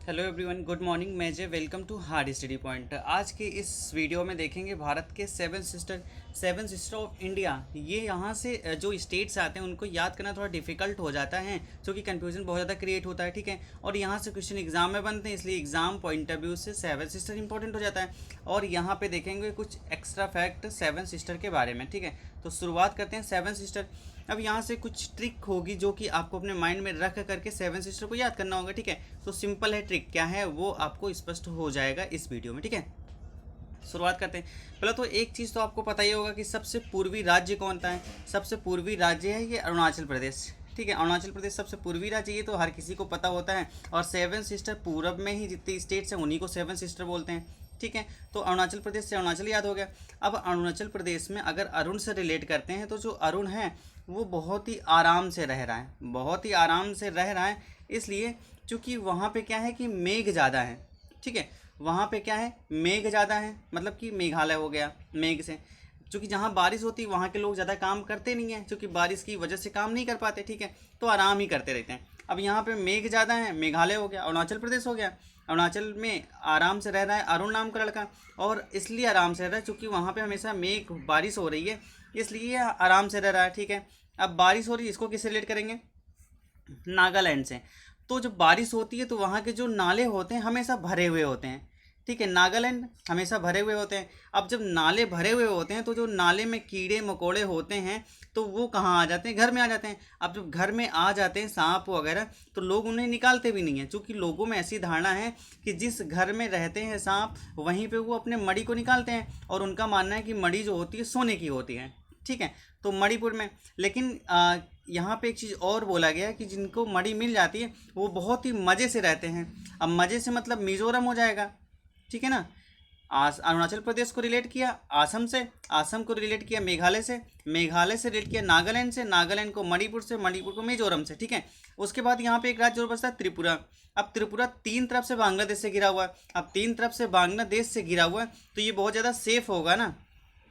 Hello everyone, good morning. मैं Jay, welcome to hard study point. आज के इस वीडियो में देखेंगे भारत के सेवन सिस्टर ऑफ इंडिया। ये यहाँ से जो स्टेट्स आते हैं उनको याद करना थोड़ा डिफिकल्ट हो जाता है, क्योंकि कन्फ्यूजन बहुत ज़्यादा क्रिएट होता है। ठीक है, और यहाँ से क्वेश्चन एग्जाम में बनते हैं, इसलिए एग्जाम पॉइंट ऑफ व्यू से सेवन सिस्टर इंपॉर्टेंट हो जाता है। और यहाँ पे देखेंगे कुछ एक्स्ट्रा फैक्ट सेवन सिस्टर के बारे में। ठीक है, तो शुरुआत करते हैं सेवन सिस्टर। अब यहाँ से कुछ ट्रिक होगी जो कि आपको अपने माइंड में रख करके सेवन सिस्टर को याद करना होगा। ठीक है, तो सिंपल है, ट्रिक क्या है वो आपको स्पष्ट हो जाएगा इस वीडियो में। ठीक है, शुरुआत करते हैं। पहले तो एक चीज़ तो आपको पता ही होगा कि सबसे पूर्वी राज्य कौन सा है। सबसे पूर्वी राज्य है ये अरुणाचल प्रदेश। ठीक है, अरुणाचल प्रदेश सबसे पूर्वी राज्य, ये तो हर किसी को पता होता है। और सेवन सिस्टर पूरब में ही जितनी स्टेट्स हैं उन्हीं को सेवन सिस्टर बोलते हैं। ठीक है, तो अरुणाचल प्रदेश से अरुणाचल याद हो गया। अब अरुणाचल प्रदेश में अगर अरुण से रिलेट करते हैं तो जो अरुण है वो बहुत ही आराम से रह रहा है, बहुत ही आराम से रह रहा है। इसलिए क्योंकि वहाँ पे क्या है कि मेघ ज़्यादा है। ठीक है, वहाँ पे क्या है, मेघ ज़्यादा है, मतलब कि मेघालय हो गया मेघ से। क्योंकि जहाँ बारिश होती है वहाँ के लोग ज़्यादा काम करते नहीं हैं, क्योंकि बारिश की वजह से काम नहीं कर पाते। ठीक है, तो आराम ही करते रहते हैं। अब यहाँ पे मेघ ज़्यादा है, मेघालय हो गया, अरुणाचल प्रदेश हो गया। अरुणाचल में आराम से रह रहा है अरुण नाम का लड़का, और इसलिए आराम से रह रहा है क्योंकि वहाँ पे हमेशा मेघ बारिश हो रही है, इसलिए आराम से रह रहा है। ठीक है, अब बारिश हो रही है, इसको किससे रिलेट करेंगे, नागालैंड से। तो जब बारिश होती है तो वहाँ के जो नाले होते हैं हमेशा भरे हुए होते हैं। ठीक है, नागालैंड हमेशा भरे हुए होते हैं। अब जब नाले भरे हुए होते हैं तो जो नाले में कीड़े मकोड़े होते हैं तो वो कहाँ आ जाते हैं, घर में आ जाते हैं। अब जब घर में आ जाते हैं सांप वगैरह, तो लोग उन्हें निकालते भी नहीं हैं, क्योंकि लोगों में ऐसी धारणा है कि जिस घर में रहते हैं सांप वहीं पे वो अपने मड़ी को निकालते हैं, और उनका मानना है कि मड़ी जो होती है सोने की होती है। ठीक है, तो मणिपुर में, लेकिन यहाँ पे एक चीज़ और बोला गया है कि जिनको मड़ी मिल जाती है वो बहुत ही मज़े से रहते हैं। अब मज़े से मतलब मिजोरम हो जाएगा। ठीक है ना, अरुणाचल प्रदेश को रिलेट किया आसम से, आसम को रिलेट किया मेघालय से, मेघालय से रिलेट किया नागालैंड से, नागालैंड को मणिपुर से, मणिपुर को मिजोरम से। ठीक है, उसके बाद यहाँ पे एक राज्य और बचता है त्रिपुरा। अब त्रिपुरा तीन तरफ से बांग्लादेश से घिरा हुआ है। अब तीन तरफ से बांग्लादेश से घिरा हुआ है तो ये बहुत ज़्यादा सेफ होगा ना,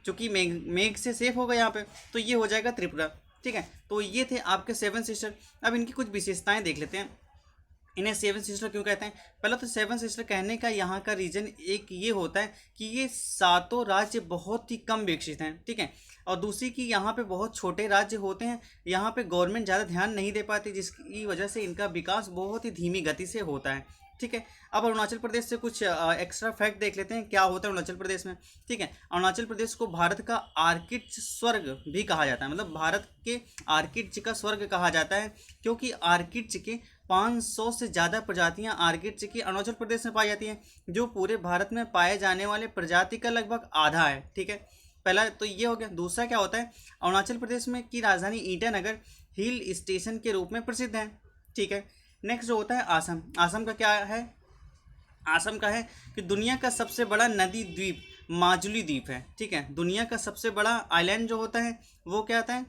चूँकि मेघ मेघ से सेफ होगा यहाँ पे, तो ये हो जाएगा त्रिपुरा। ठीक है, तो ये थे आपके सेवन सिस्टर। अब इनकी कुछ विशेषताएं देख लेते हैं, इन्हें सेवन सिस्टर क्यों कहते हैं। पहला तो सेवन सिस्टर कहने का यहाँ का रीज़न एक ये होता है कि ये सातों राज्य बहुत ही कम विकसित हैं। ठीक है, और दूसरी कि यहाँ पे बहुत छोटे राज्य होते हैं, यहाँ पे गवर्नमेंट ज़्यादा ध्यान नहीं दे पाती, जिसकी वजह से इनका विकास बहुत ही धीमी गति से होता है। ठीक है, अब अरुणाचल प्रदेश से कुछ एक्स्ट्रा फैक्ट देख लेते हैं क्या होता है अरुणाचल प्रदेश में। ठीक है, अरुणाचल प्रदेश को भारत का आर्किड स्वर्ग भी कहा जाता है, मतलब भारत के आर्किड का स्वर्ग कहा जाता है, क्योंकि आर्किड के 500 से ज़्यादा प्रजातियां आर्किड की अरुणाचल प्रदेश में पाई जाती हैं, जो पूरे भारत में पाए जाने वाले प्रजाति का लगभग आधा है। ठीक है, पहला तो ये हो गया। दूसरा क्या होता है, अरुणाचल प्रदेश में की राजधानी ईटानगर हिल स्टेशन के रूप में प्रसिद्ध है। ठीक है, नेक्स्ट जो होता है आसम। आसम का क्या है, आसम का है कि दुनिया का सबसे बड़ा नदी द्वीप माजुली द्वीप है। ठीक है, दुनिया का सबसे बड़ा आइलैंड जो होता है वो क्या आता है,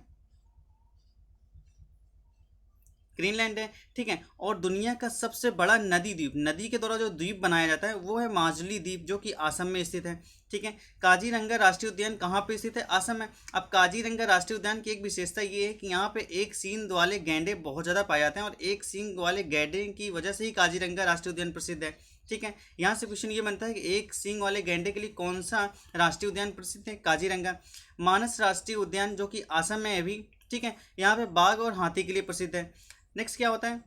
ग्रीनलैंड है। ठीक है, और दुनिया का सबसे बड़ा नदी द्वीप, नदी के द्वारा जो द्वीप बनाया जाता है वो है माजुली द्वीप, जो कि आसम में स्थित है। ठीक है, काजीरंगा राष्ट्रीय उद्यान कहाँ पे स्थित है, आसम में। अब काजीरंगा राष्ट्रीय उद्यान की एक विशेषता ये है कि यहाँ पे एक सींग वाले गैंडे बहुत ज़्यादा पाए जाते हैं, और एक सींग वाले गैंडे की वजह से ही काजीरंगा राष्ट्रीय उद्यान प्रसिद्ध है। ठीक है, यहाँ से क्वेश्चन ये बनता है कि एक सींग वाले गैंडे के लिए कौन सा राष्ट्रीय उद्यान प्रसिद्ध है, काजीरंगा। मानस राष्ट्रीय उद्यान जो कि आसम में है भी। ठीक है, यहाँ पे बाघ और हाथी के लिए प्रसिद्ध है। नेक्स्ट क्या होता है,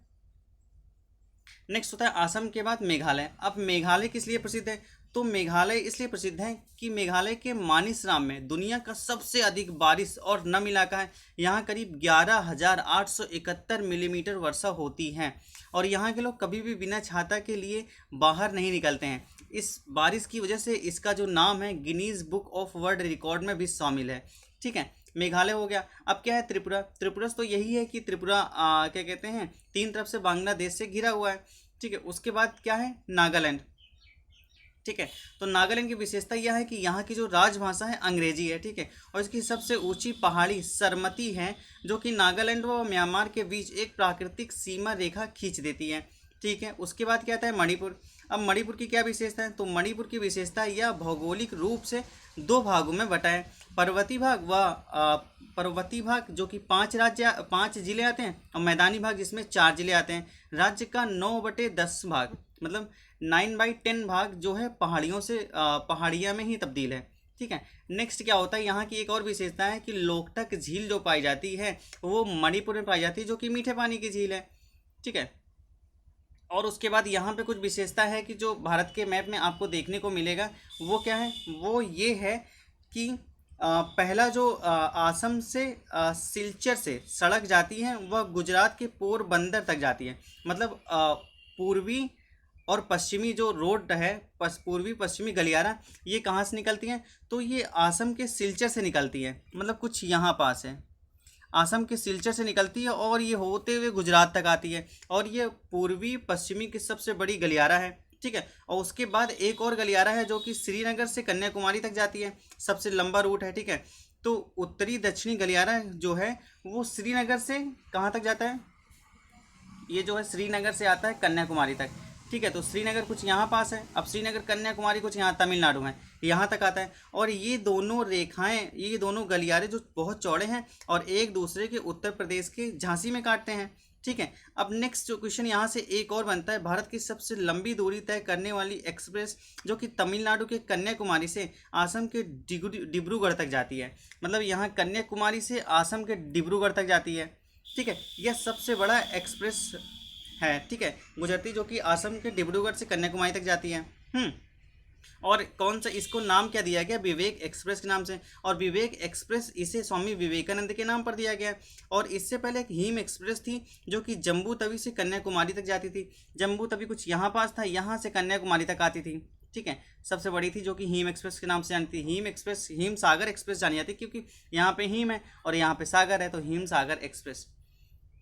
नेक्स्ट होता है आसम के बाद मेघालय। अब मेघालय किस लिए प्रसिद्ध है, तो मेघालय इसलिए प्रसिद्ध है कि मेघालय के मानिसराम में दुनिया का सबसे अधिक बारिश और नम इलाका है। यहाँ करीब 11,871 मिलीमीटर वर्षा होती है, और यहाँ के लोग कभी भी बिना छाता के लिए बाहर नहीं निकलते हैं। इस बारिश की वजह से इसका जो नाम है Guinness book of world record में भी शामिल है। ठीक है, मेघालय हो गया। अब क्या है त्रिपुरा, त्रिपुरा तो यही है कि त्रिपुरा क्या कहते हैं, तीन तरफ से बांग्लादेश से घिरा हुआ है। ठीक है, उसके बाद क्या है, नागालैंड। ठीक है, तो नागालैंड की विशेषता यह है कि यहाँ की जो राजभाषा है अंग्रेजी है। ठीक है, और इसकी सबसे ऊंची पहाड़ी सरमती है, जो कि नागालैंड व म्यांमार के बीच एक प्राकृतिक सीमा रेखा खींच देती है। ठीक है, उसके बाद क्या आता है मणिपुर। अब मणिपुर की क्या विशेषता है, तो मणिपुर की विशेषता यह भौगोलिक रूप से दो भागों में बटा है, पर्वतीय भाग व पर्वतीय भाग जो कि पाँच जिले आते हैं, और मैदानी भाग जिसमें 4 जिले आते हैं। राज्य का 9/10 भाग मतलब 9/10 भाग जो है पहाड़ियों से पहाड़ियाँ में ही तब्दील है। ठीक है। नेक्स्ट क्या होता है, यहाँ की एक और विशेषता है कि लोकटक झील जो पाई जाती है वो मणिपुर में पाई जाती है, जो कि मीठे पानी की झील है। ठीक है। और उसके बाद यहाँ पे कुछ विशेषता है कि जो भारत के मैप में आपको देखने को मिलेगा वो क्या है, वो ये है कि पहला जो आसम से सिलचर से सड़क जाती है वह गुजरात के पोरबंदर तक जाती है। मतलब पूर्वी और पश्चिमी जो रोड है, पूर्वी पश्चिमी गलियारा, ये कहाँ से निकलती हैं, तो ये आसम के सिलचर से निकलती है। मतलब कुछ यहाँ पास है, आसम के सिलचर से निकलती है और ये होते हुए गुजरात तक आती है। और ये पूर्वी पश्चिमी की सबसे बड़ी गलियारा है। ठीक है। और उसके बाद एक और गलियारा है जो कि श्रीनगर से कन्याकुमारी तक जाती है, सबसे लंबा रूट है। ठीक है। तो उत्तरी दक्षिणी गलियारा जो है वो श्रीनगर से कहाँ तक जाता है, ये जो है श्रीनगर से आता है कन्याकुमारी तक। ठीक है। तो श्रीनगर कुछ यहाँ पास है, अब श्रीनगर कन्याकुमारी कुछ यहाँ तमिलनाडु में, यहाँ तक आता है। और ये दोनों रेखाएं, ये दोनों गलियारे जो बहुत चौड़े हैं और एक दूसरे के उत्तर प्रदेश के झांसी में काटते हैं। ठीक है। अब नेक्स्ट जो क्वेश्चन यहाँ से एक और बनता है, भारत की सबसे लंबी दूरी तय करने वाली एक्सप्रेस जो कि तमिलनाडु के कन्याकुमारी से आसम के डिब्रूगढ़ तक जाती है। मतलब यहाँ कन्याकुमारी से आसम के डिब्रूगढ़ तक जाती है। ठीक है। यह सबसे बड़ा एक्सप्रेस है। ठीक है, गुजरती, जो कि आसम के डिब्रूगढ़ से कन्याकुमारी तक जाती है। और कौन सा, इसको नाम क्या दिया गया, विवेक एक्सप्रेस के नाम से। और विवेक एक्सप्रेस इसे स्वामी विवेकानंद के नाम पर दिया गया। और इससे पहले एक हिम एक्सप्रेस थी जो कि जम्मू तवी से कन्याकुमारी तक जाती थी। जम्मू तवी कुछ यहाँ पास था, यहाँ से कन्याकुमारी तक आती थी। ठीक है। सबसे बड़ी थी जो कि हिम एक्सप्रेस के नाम से जानी थी। हिम एक्सप्रेस हिम सागर एक्सप्रेस जानी जाती, क्योंकि यहाँ पे हिम है और यहाँ पे सागर है, तो हिम सागर एक्सप्रेस।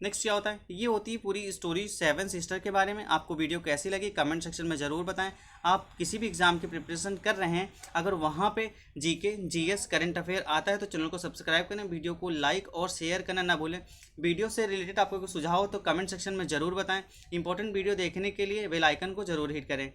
नेक्स्ट क्या होता है, ये होती है पूरी स्टोरी सेवन सिस्टर के बारे में। आपको वीडियो कैसी लगी कमेंट सेक्शन में ज़रूर बताएं। आप किसी भी एग्जाम की प्रिपरेशन कर रहे हैं, अगर वहाँ पे जीके, जीएस, करंट अफेयर आता है तो चैनल को सब्सक्राइब करें, वीडियो को लाइक और शेयर करना ना भूलें। वीडियो से रिलेटेड आपको कोई सुझाव हो तो कमेंट सेक्शन में ज़रूर बताएं। इंपॉर्टेंट वीडियो देखने के लिए बेल आइकन को ज़रूर हिट करें।